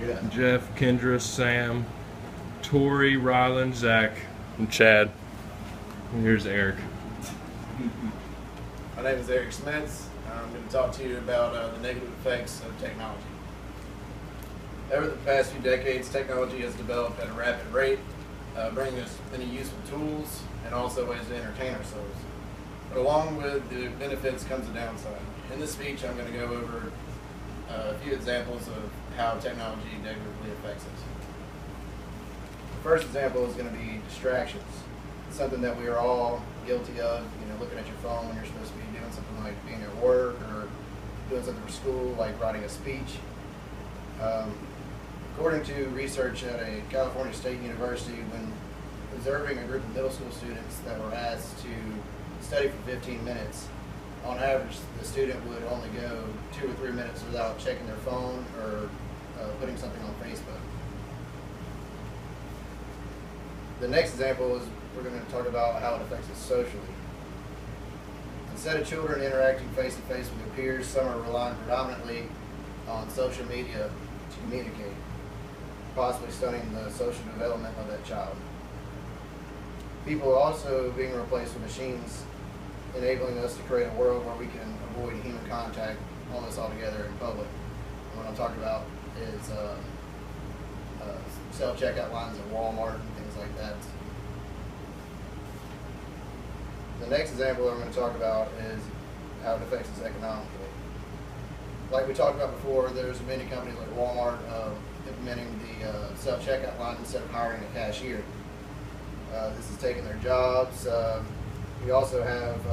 Yeah. Jeff, Kendra, Sam, Tori, Ryland, Zach, and Chad. And here's Eric. My name is Eric Smets. I'm going to talk to you about the negative effects of technology. Over the past few decades, technology has developed at a rapid rate, bringing us many useful tools and also ways to entertain ourselves. But along with the benefits comes a downside. In this speech, I'm going to go over a few examples of how technology negatively affects us. The first example is going to be distractions. It's something that we are all guilty of, looking at your phone when you're supposed to be doing something like being at work or doing something for school, like writing a speech. According to research at a California State University, when observing a group of middle school students that were asked to study for 15 minutes, on average, the student would only go 2 or 3 minutes without checking their phone or putting something on Facebook. The next example is we're going to talk about how it affects us socially. Instead of children interacting face-to-face with their peers, some are relying predominantly on social media to communicate, possibly stunning the social development of that child. People are also being replaced with machines, enabling us to create a world where we can avoid human contact almost altogether in public. And what I'm talking about is self-checkout lines at Walmart and things like that. The next example that I'm going to talk about is how it affects us economically. Like we talked about before, there's many companies like Walmart implementing the self-checkout line instead of hiring a cashier. This is taking their jobs. We also have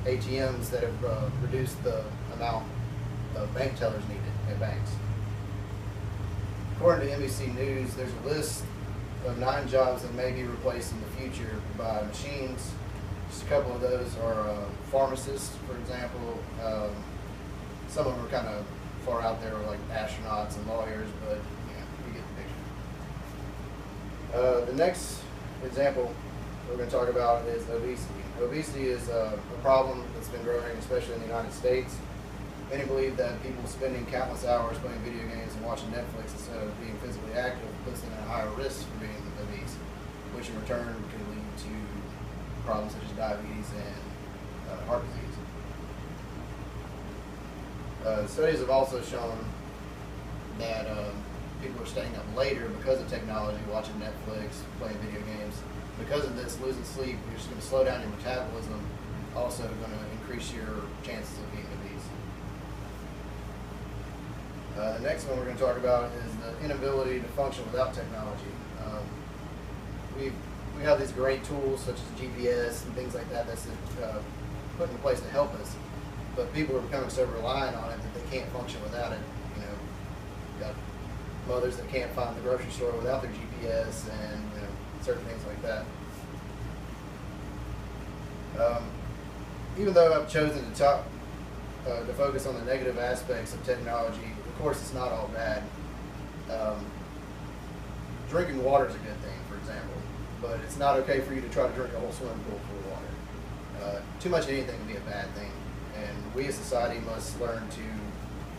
ATMs that have reduced the amount of bank tellers needed at banks. According to NBC News, there's a list of 9 jobs that may be replaced in the future by machines. Just a couple of those are pharmacists, for example. Some of them are kind of far out there, like astronauts and lawyers, but you get the picture. The next example we're going to talk about is obesity. Obesity is a problem that's been growing, especially in the United States. Many believe that people spending countless hours playing video games and watching Netflix instead of being physically active puts them at a higher risk for being obese, which in return can lead to problems such as diabetes and heart disease. Studies have also shown that people are staying up later because of technology, watching Netflix, playing video games. Because of this, losing sleep, you're just going to slow down your metabolism, also going to increase your chances of being obese. The next one we're going to talk about is the inability to function without technology. We have these great tools such as GPS and things like that that's put in place to help us, but people are becoming so reliant on it that they can't function without it. You've got mothers that can't find the grocery store without their GPS and certain things like that. Even though I've chosen to focus on the negative aspects of technology, of course it's not all bad. Drinking water is a good thing, for example, but it's not okay for you to try to drink a whole swimming pool full of water. Too much of anything can be a bad thing, and we as a society must learn to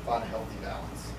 find a healthy balance.